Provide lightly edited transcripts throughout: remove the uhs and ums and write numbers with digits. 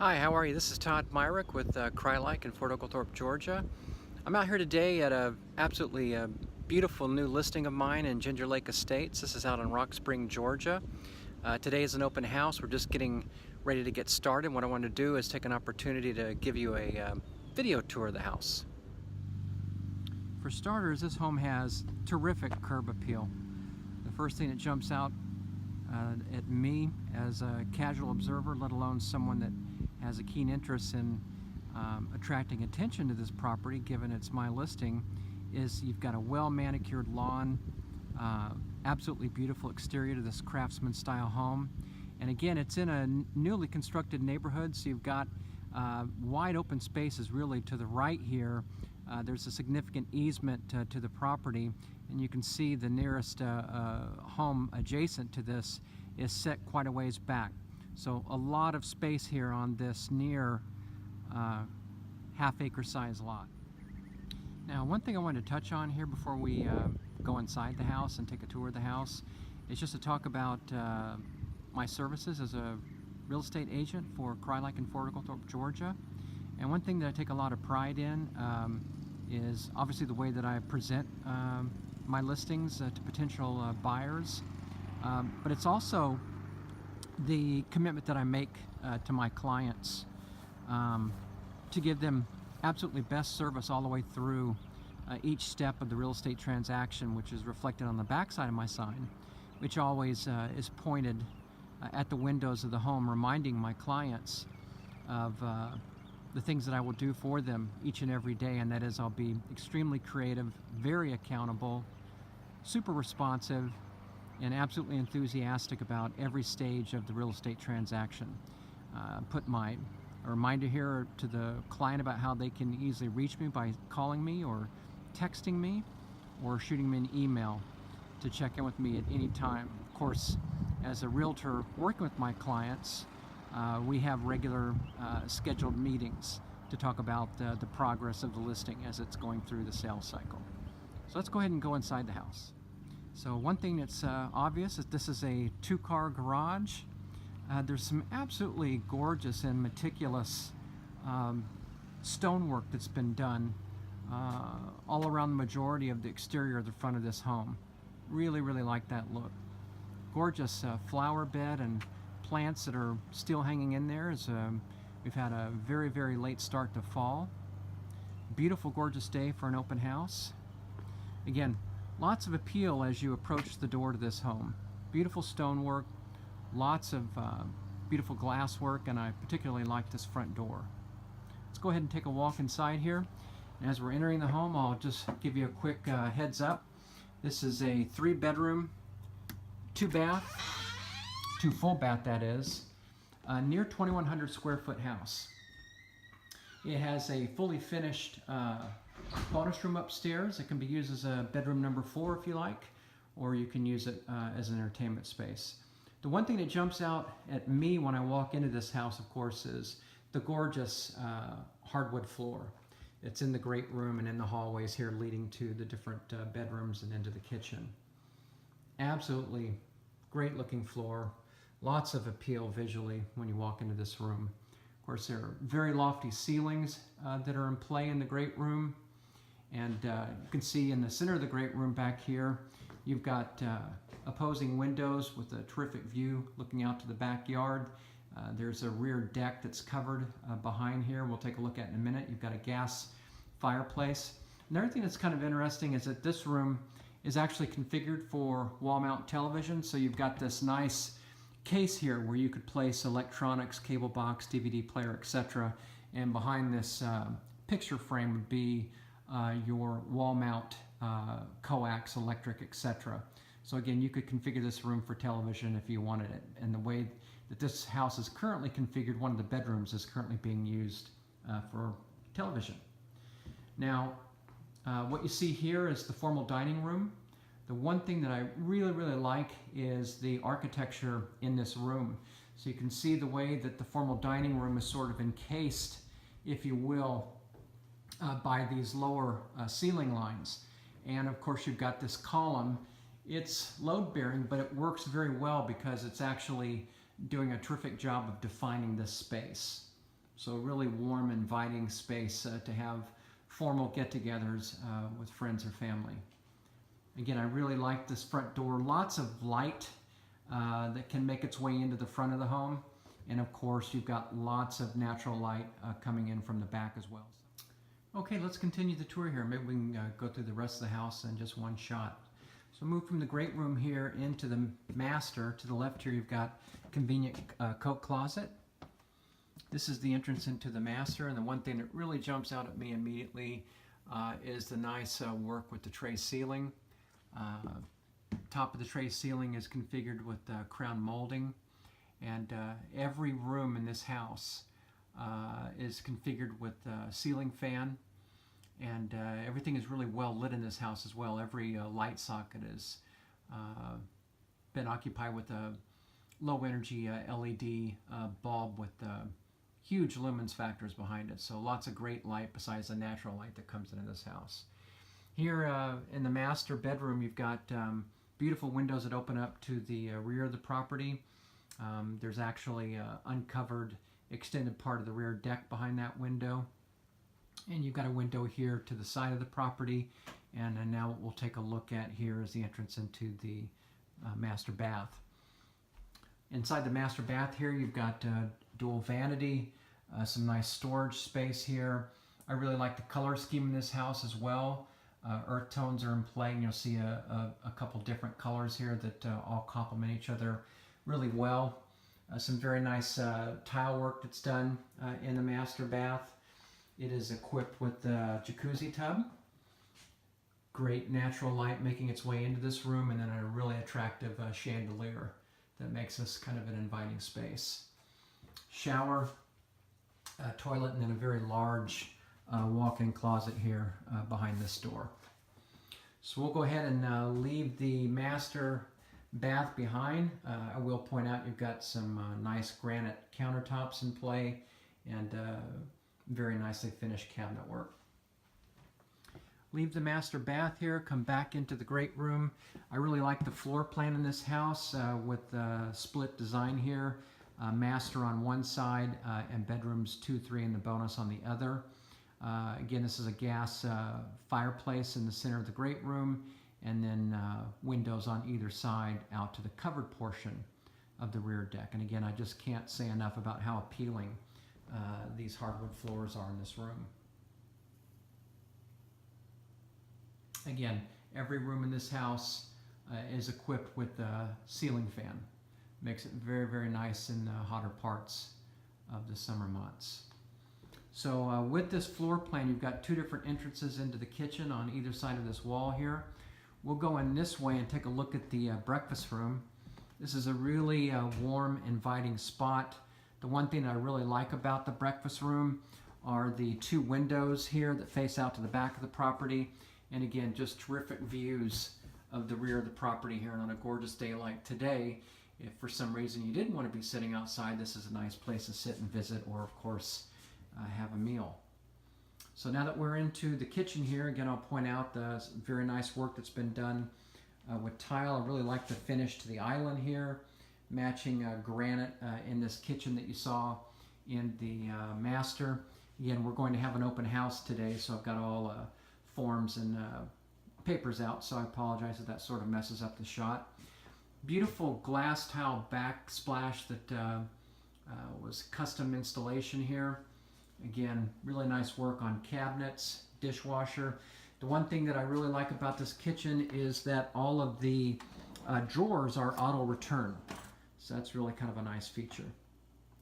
Hi, how are you? This is Todd Myrick with Crylike in Fort Oglethorpe, Georgia. I'm out here today at a absolutely beautiful new listing of mine in Ginger Lake Estates. This is out in Rock Spring, Georgia. Today is an open house. We're just getting ready to get started. What I want to do is take an opportunity to give you a video tour of the house. For starters, this home has terrific curb appeal. The first thing that jumps out at me as a casual observer, let alone someone that has a keen interest in attracting attention to this property, given it's my listing, is you've got a well-manicured lawn, absolutely beautiful exterior to this craftsman style home. And again, it's in a newly constructed neighborhood, so you've got wide open spaces really to the right here. There's a significant easement to the property, and you can see the nearest home adjacent to this is set quite a ways back. So a lot of space here on this near half-acre size lot. Now, one thing I wanted to touch on here before we go inside the house and take a tour of the house is just to talk about my services as a real estate agent for Crylike in Fort Oglethorpe, Georgia. And one thing that I take a lot of pride in is obviously the way that I present my listings to potential buyers, but it's also the commitment that I make to my clients to give them absolutely best service all the way through each step of the real estate transaction, which is reflected on the back side of my sign, which always is pointed at the windows of the home, reminding my clients of the things that I will do for them each and every day, and that is I'll be extremely creative, very accountable, super responsive, and absolutely enthusiastic about every stage of the real estate transaction. Put a reminder here to the client about how they can easily reach me by calling me or texting me or shooting me an email to check in with me at any time. Of course, as a realtor working with my clients, we have regular scheduled meetings to talk about the progress of the listing as it's going through the sales cycle. So let's go ahead and go inside the house. So one thing that's obvious is this is a two-car garage. There's some absolutely gorgeous and meticulous stonework that's been done all around the majority of the exterior of the front of this home. Really, really like that look. Gorgeous flower bed and plants that are still hanging in there as we've had a very, very late start to fall. Beautiful, gorgeous day for an open house. Again, lots of appeal as you approach the door to this home. Beautiful stonework, lots of beautiful glass work, and I particularly like this front door. Let's go ahead and take a walk inside here. And as we're entering the home, I'll just give you a quick heads up. This is a 3-bedroom, 2-bath, 2 full bath that is, near 2,100 square foot house. It has a fully finished bonus room upstairs. It can be used as a bedroom number 4 if you like, or you can use it as an entertainment space. The one thing that jumps out at me when I walk into this house, of course, is the gorgeous hardwood floor. It's in the great room and in the hallways here leading to the different bedrooms and into the kitchen. Absolutely great looking floor. Lots of appeal visually when you walk into this room. Of course, there are very lofty ceilings that are in play in the great room. And you can see in the center of the great room back here, you've got opposing windows with a terrific view looking out to the backyard. There's a rear deck that's covered behind here. We'll take a look at in a minute. You've got a gas fireplace. Another thing that's kind of interesting is that this room is actually configured for wall mount television. So you've got this nice case here where you could place electronics, cable box, DVD player, etc. And behind this picture frame would be your wall mount coax, electric, etc. So again, you could configure this room for television if you wanted it. And the way that this house is currently configured, one of the bedrooms is currently being used for television. Now, what you see here is the formal dining room. The one thing that I really, really like is the architecture in this room. So you can see the way that the formal dining room is sort of encased, if you will, by these lower ceiling lines. And of course, you've got this column. It's load bearing, but it works very well because it's actually doing a terrific job of defining this space. So a really warm, inviting space to have formal get-togethers with friends or family. Again, I really like this front door. Lots of light that can make its way into the front of the home. And of course, you've got lots of natural light coming in from the back as well. Okay, let's continue the tour here. Maybe we can go through the rest of the house in just one shot. So move from the great room here into the master. To the left here, you've got convenient coat closet. This is the entrance into the master, and the one thing that really jumps out at me immediately is the nice work with the tray ceiling. Top of the tray ceiling is configured with crown molding, and every room in this house is configured with a ceiling fan, and everything is really well lit in this house as well. Every light socket has been occupied with a low energy LED bulb with huge lumens factors behind it, so lots of great light besides the natural light that comes into this house. Here in the master bedroom, you've got beautiful windows that open up to the rear of the property. There's actually an uncovered extended part of the rear deck behind that window, and you've got a window here to the side of the property. And now what we'll take a look at here is the entrance into the master bath. Inside the master bath here, you've got dual vanity, some nice storage space here. I really like the color scheme in this house as well. Earth tones are in play, and you'll see a couple different colors here that all complement each other really well. Some very nice tile work that's done in the master bath. It is equipped with the jacuzzi tub. Great natural light making its way into this room, and then a really attractive chandelier that makes this kind of an inviting space. Shower, toilet, and then a very large walk-in closet here behind this door. So we'll go ahead and leave the master bath behind. I will point out you've got some nice granite countertops in play, and very nicely finished cabinet work. Leave the master bath here, come back into the great room. I really like the floor plan in this house with the split design here. Master on one side and bedrooms 2, 3 and the bonus on the other. Again, this is a gas fireplace in the center of the great room, and then windows on either side out to the covered portion of the rear deck. And again, I just can't say enough about how appealing these hardwood floors are in this room. Again, every room in this house is equipped with a ceiling fan. Makes it very, very nice in the hotter parts of the summer months. So with this floor plan, you've got 2 different entrances into the kitchen on either side of this wall here. We'll go in this way and take a look at the breakfast room. This is a really warm, inviting spot. The one thing that I really like about the breakfast room are the 2 windows here that face out to the back of the property. And again, just terrific views of the rear of the property here. And on a gorgeous day like today, if for some reason you didn't want to be sitting outside, this is a nice place to sit and visit, or of course have a meal. So now that we're into the kitchen here, again, I'll point out the very nice work that's been done with tile. I really like the finish to the island here, matching granite in this kitchen that you saw in the master. Again, we're going to have an open house today, so I've got all forms and papers out, so I apologize if that sort of messes up the shot. Beautiful glass tile backsplash that was custom installation here. Again, really nice work on cabinets, dishwasher. The one thing that I really like about this kitchen is that all of the drawers are auto return. So that's really kind of a nice feature,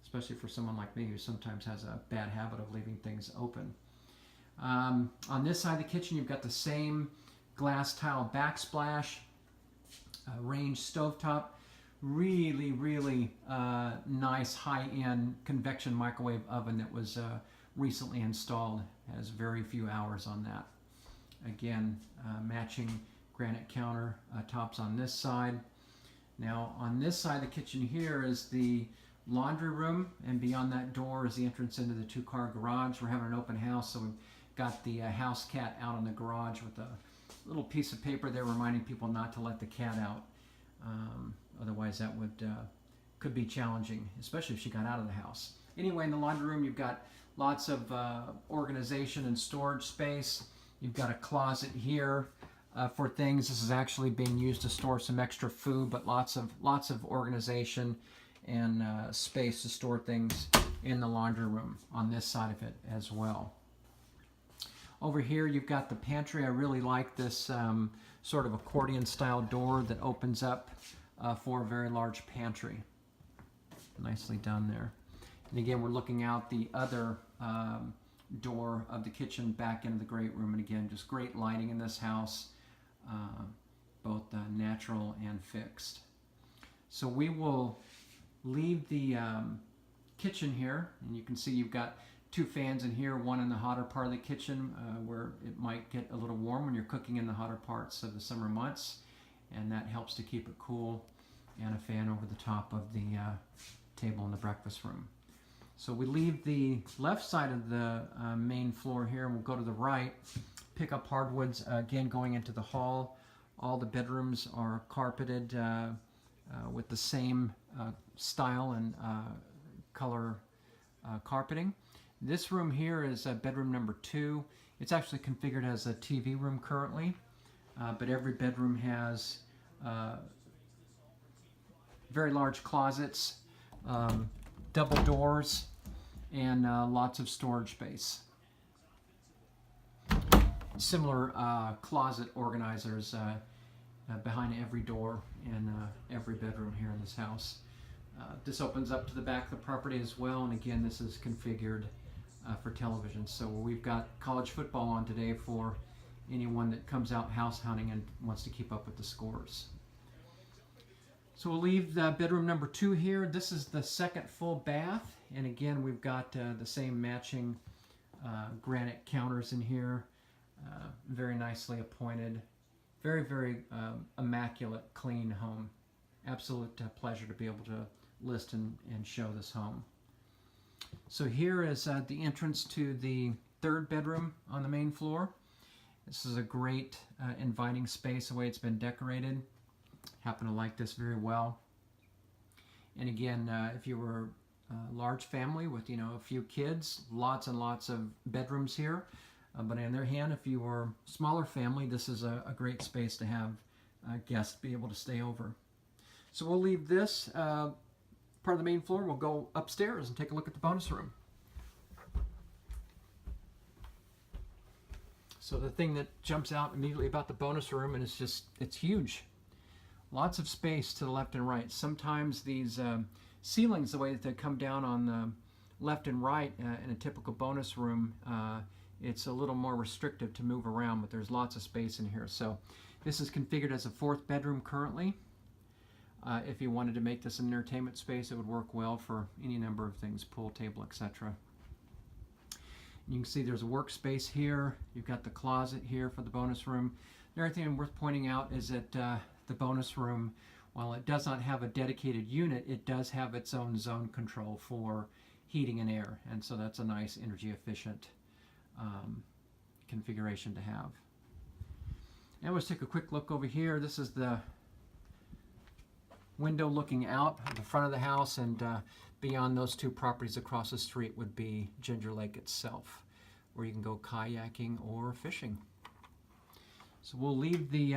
especially for someone like me who sometimes has a bad habit of leaving things open. On this side of the kitchen, you've got the same glass tile backsplash, range stovetop, really, really nice high-end convection microwave oven that was recently installed. Has very few hours on that. Again, matching granite counter tops on this side. Now on this side of the kitchen here is the laundry room, and beyond that door is the entrance into the 2-car garage. We're having an open house, so we've got the house cat out in the garage with a little piece of paper there reminding people not to let the cat out. Otherwise that would could be challenging, especially if she got out of the house. Anyway, in the laundry room, you've got lots of organization and storage space. You've got a closet here for things. This is actually being used to store some extra food, but lots of organization and space to store things in the laundry room on this side of it as well. Over here you've got the pantry. I really like this sort of accordion style door that opens up for a very large pantry. Nicely done there. And again, we're looking out the other door of the kitchen back into the great room. And again, just great lighting in this house, both natural and fixed. So we will leave the kitchen here, and you can see you've got 2 fans in here, one in the hotter part of the kitchen where it might get a little warm when you're cooking in the hotter parts of the summer months, and that helps to keep it cool, and a fan over the top of the table in the breakfast room. So we leave the left side of the main floor here, and we'll go to the right, pick up hardwoods, again going into the hall. All the bedrooms are carpeted with the same style and color carpeting. This room here is bedroom number 2. It's actually configured as a TV room currently, but every bedroom has very large closets, double doors, and lots of storage space. Similar closet organizers behind every door in every bedroom here in this house. This opens up to the back of the property as well, and again, this is configured for television. So we've got college football on today for anyone that comes out house hunting and wants to keep up with the scores. So we'll leave the bedroom number 2 here. This is the second full bath, and again, we've got the same matching granite counters in here, very nicely appointed. Very, very immaculate, clean home. Absolute pleasure to be able to list and show this home. So here is the entrance to the 3rd bedroom on the main floor. This is a great inviting space, the way it's been decorated. Happen to like this very well. And again, if you were a large family with a few kids, lots and lots of bedrooms here. But on the other hand, if you were a smaller family, this is a great space to have guests be able to stay over. So we'll leave this part of the main floor. We'll go upstairs and take a look at the bonus room. So the thing that jumps out immediately about the bonus room, and it's huge. Lots of space to the left and right. Sometimes these ceilings, the way that they come down on the left and right in a typical bonus room, it's a little more restrictive to move around, but there's lots of space in here. So this is configured as a 4th bedroom currently. If you wanted to make this an entertainment space, it would work well for any number of things, pool table, etc. You can see there's a workspace here. You've got the closet here for the bonus room. Another thing worth pointing out is that the bonus room, while it does not have a dedicated unit, it does have its own zone control for heating and air, and so that's a nice energy efficient configuration to have. And let's take a quick look over here. This is the window looking out at the front of the house, and beyond those 2 properties across the street would be Ginger Lake itself, where you can go kayaking or fishing. So we'll leave the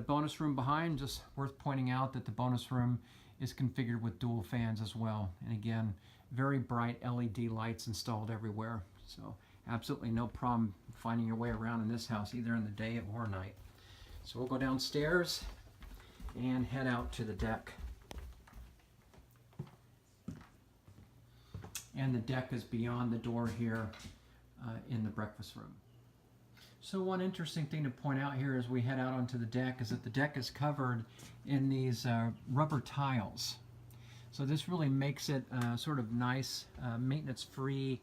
bonus room behind. Just worth pointing out that the bonus room is configured with dual fans as well, and again, very bright LED lights installed everywhere. So absolutely no problem finding your way around in this house, either in the day or night. So we'll go downstairs and head out to the deck. And the deck is beyond the door here in the breakfast room. So one interesting thing to point out here as we head out onto the deck is that the deck is covered in these rubber tiles. So this really makes it sort of nice, maintenance-free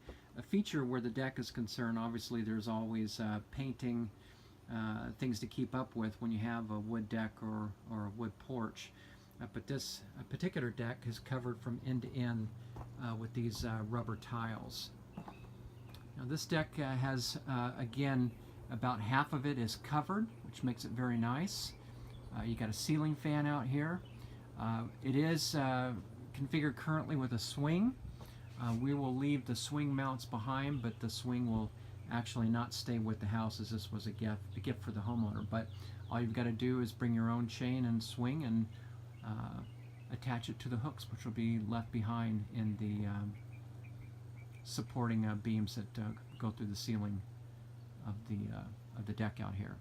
feature where the deck is concerned. Obviously there's always painting, things to keep up with when you have a wood deck or a wood porch. But this particular deck is covered from end to end with these rubber tiles. Now this deck has, again, about half of it is covered, which makes it very nice. You got a ceiling fan out here. It is configured currently with a swing, We will leave the swing mounts behind, but the swing will actually not stay with the house, as this was a gift for the homeowner. But all you've got to do is bring your own chain and swing and attach it to the hooks, which will be left behind in the supporting beams that go through the ceiling of the deck out here.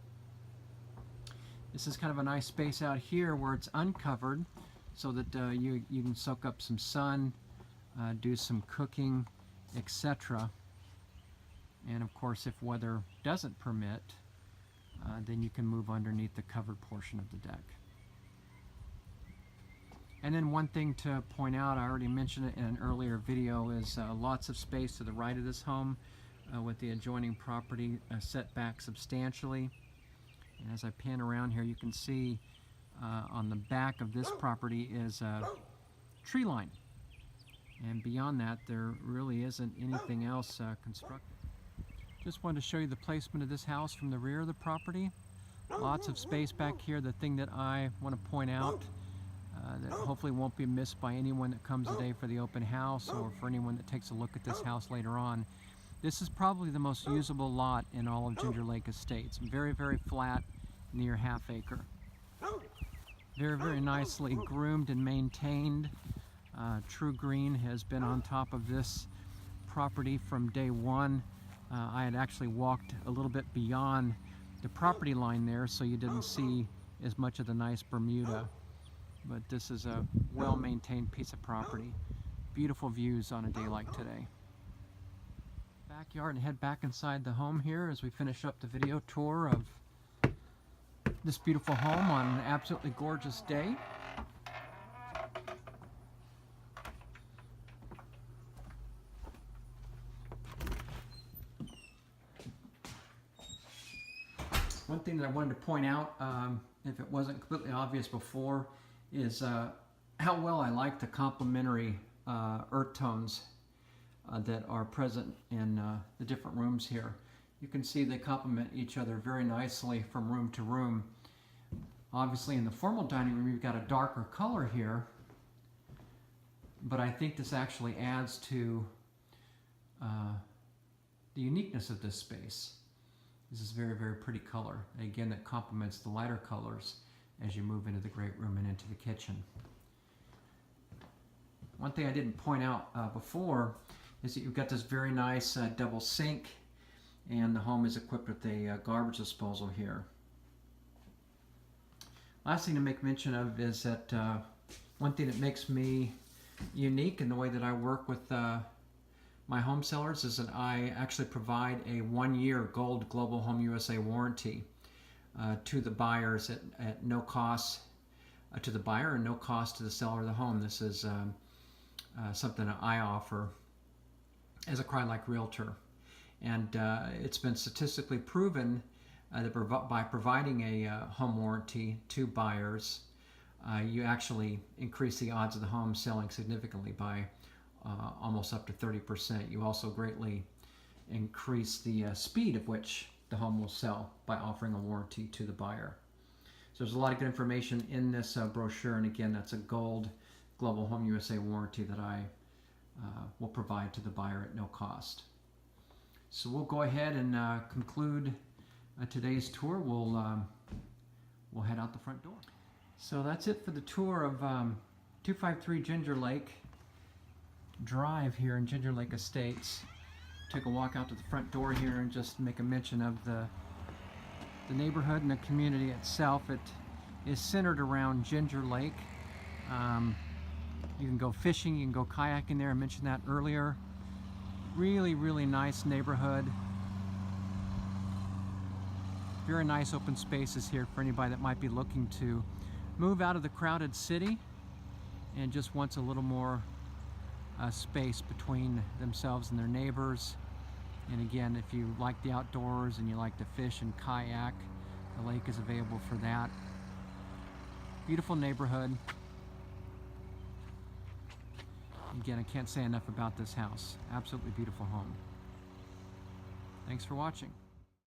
This is kind of a nice space out here where it's uncovered, so that you can soak up some sun, do some cooking, etc. And of course, if weather doesn't permit, then you can move underneath the covered portion of the deck. And then one thing to point out, I already mentioned it in an earlier video, is lots of space to the right of this home with the adjoining property set back substantially. And as I pan around here, you can see on the back of this property is a tree line. And beyond that, there really isn't anything else constructed. Just wanted to show you the placement of this house from the rear of the property. Lots of space back here. The thing that I want to point out that hopefully won't be missed by anyone that comes today for the open house, or for anyone that takes a look at this house later on. This is probably the most usable lot in all of Ginger Lake Estates. Very, very flat, near ½ acre. Very, very nicely groomed and maintained. True Green has been on top of this property from day one. I had actually walked a little bit beyond the property line there, so you didn't see as much of the nice Bermuda. But this is a well-maintained piece of property. Beautiful views on a day like today. Backyard, and head back inside the home here as we finish up the video tour of this beautiful home on an absolutely gorgeous day. One thing that I wanted to point out, if it wasn't completely obvious before, is how well I like the complementary earth tones that are present in the different rooms here. You can see they complement each other very nicely from room to room. Obviously in the formal dining room you've got a darker color here, but I think this actually adds to the uniqueness of this space. This is very, very pretty color. Again, that complements the lighter colors as you move into the great room and into the kitchen. One thing I didn't point out before is that you've got this very nice double sink, and the home is equipped with a garbage disposal here. Last thing to make mention of is that one thing that makes me unique in the way that I work with my home sellers is that I actually provide a 1-year Gold Global Home USA warranty to the buyers at no cost to the buyer and no cost to the seller of the home. This is something that I offer as a Crye-Leike realtor, and it's been statistically proven that by providing a home warranty to buyers, you actually increase the odds of the home selling significantly by almost up to 30%. You also greatly increase the speed of which the home will sell by offering a warranty to the buyer. So there's a lot of good information in this brochure, and again, that's a Gold Global Home USA warranty that I will provide to the buyer at no cost. So we'll go ahead and conclude today's tour. We'll head out the front door. So that's it for the tour of 253 Ginger Lake Drive here in Ginger Lake Estates. Take a walk out to the front door here and just make a mention of the neighborhood and the community itself. It is centered around Ginger Lake. You can go fishing, you can go kayaking there. I mentioned that earlier. Really, really nice neighborhood. Very nice open spaces here for anybody that might be looking to move out of the crowded city and just wants a little more space between themselves and their neighbors. And again, if you like the outdoors and you like to fish and kayak, the lake is available for that. Beautiful neighborhood. Again, I can't say enough about this house. Absolutely beautiful home. Thanks for watching.